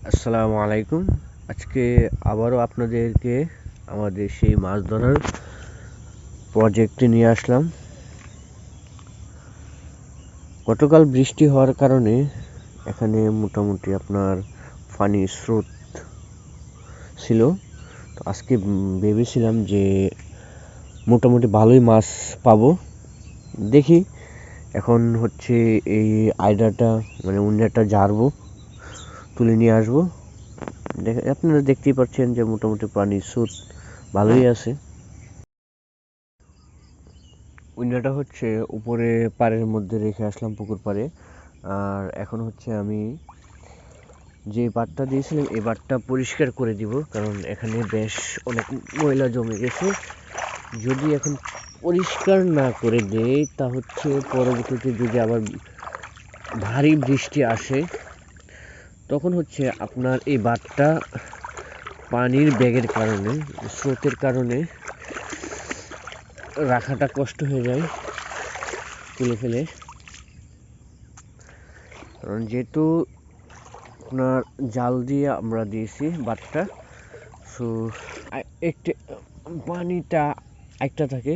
আসসালামু আলাইকুম। আজকে আবারও আপনাদেরকে আমাদের সেই মাছ ধরার প্রজেক্টে নিয়ে আসলাম। গতকাল বৃষ্টি হওয়ার কারণে এখানে মোটামুটি আপনার পানির স্রোত ছিল। তো আজকে ভেবেছিলাম যে মোটামুটি ভালোই মাছ পাবো। দেখি এখন হচ্ছে এই আইডাটা মানে উন্ডাটা ঝাড়বো, তুলে নিয়ে আসবো। আপনারা দেখতেই পাচ্ছেন যে মোটামুটি পানির স্রোত ভালোই আছে। উইন্ডাটা হচ্ছে উপরে পাড়ের মধ্যে রেখে আসলাম পুকুর পাড়ে। আর এখন হচ্ছে আমি যে বাঁটটা দিয়েছিলাম এই বাঁটটা পরিষ্কার করে দিব, কারণ এখানে বেশ অনেক ময়লা জমে গেছে। যদি এখন পরিষ্কার না করে দেই তা হচ্ছে পরবর্তীতে যদি আবার ভারী বৃষ্টি আসে তখন হচ্ছে আপনার এই বাঁটটা পানির বেগের কারণে, স্রোতের কারণে রাখাটা কষ্ট হয়ে যায় তুলে ফেলে। কারণ যেহেতু আপনার জাল দিয়ে আমরা দিয়েছি বাঁটটা, সো একটু পানিটা একটা থাকে,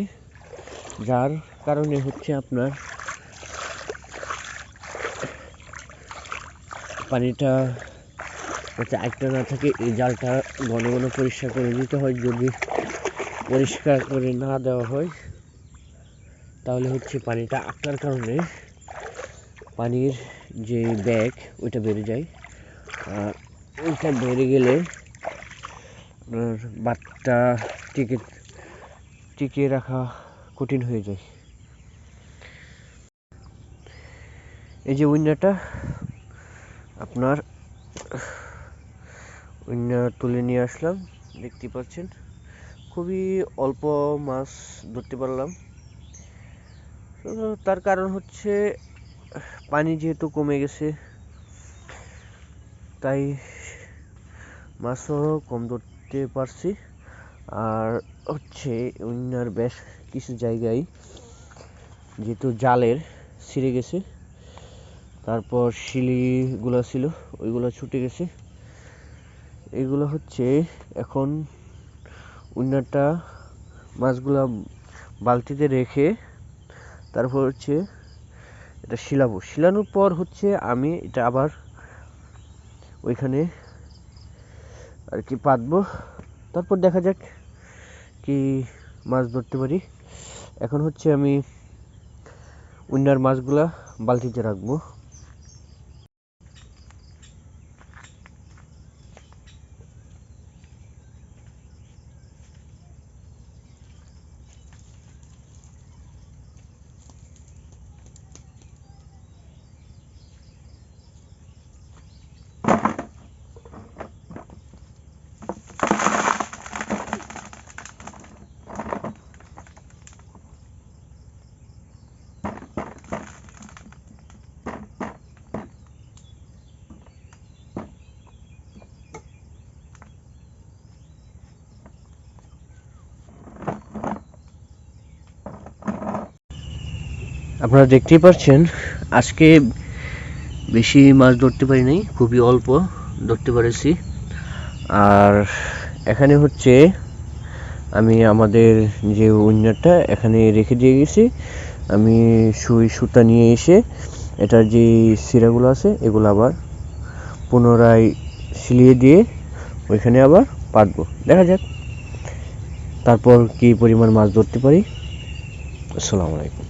যার কারণে হচ্ছে আপনার পানিটা যাতে একটা না থাকে। এই জালটা ঘন ঘন পরিষ্কার করে দিতে হয়। যদি পরিষ্কার করে না দেওয়া হয় তাহলে হচ্ছে পানিটা আটকার কারণে পানির যে ব্যাগ ওইটা বেড়ে যায়। ওইটা বেড়ে গেলে আপনার বাঁটটা টিকিয়ে রাখা কঠিন হয়ে যায়। এই যে উইন্ডারটা আপনার উইন্ডার তুলে নিয়ে আসলাম, দেখতে পাচ্ছেন খুবই অল্প মাছ ধরতে পারলাম। তার কারণ হচ্ছে পানি যেহেতু কমে গেছে তাই মাছও কম ধরতে পারছি। আর হচ্ছে উইন্ডার বেশ কিছু জায়গায় যেহেতু জালের ছিঁড়ে গেছে, তারপর শিলিগুলো ছিল ওইগুলো ছুটে গেছে। এগুলো হচ্ছে এখন উইন্ডারটা মাছগুলা বালতিতে রেখে তারপর হচ্ছে এটা শিলানোর পর হচ্ছে আমি এটা আবার ওইখানে আর কি পাতবো। তারপর দেখা যাক কি মাছ ধরতে পারি। এখন হচ্ছে আমি উইন্ডার মাছগুলা বালতিতে রাখবো। আপনারা দেখতেই পাচ্ছেন আজকে বেশি মাছ ধরতে পারি নাই, খুবই অল্প ধরতে পেরেছি। আর এখানে হচ্ছে আমি আমাদের যে উইন্ডারটা এখানে রেখে দিয়ে গেছি। আমি সুতা নিয়ে এসে এটার যে সিরাগুলো আছে এগুলো আবার পুনরায় সিলিয়ে দিয়ে ওইখানে আবার পাতবো। দেখা যাক তারপর কি পরিমাণ মাছ ধরতে পারি। আসসালামু আলাইকুম।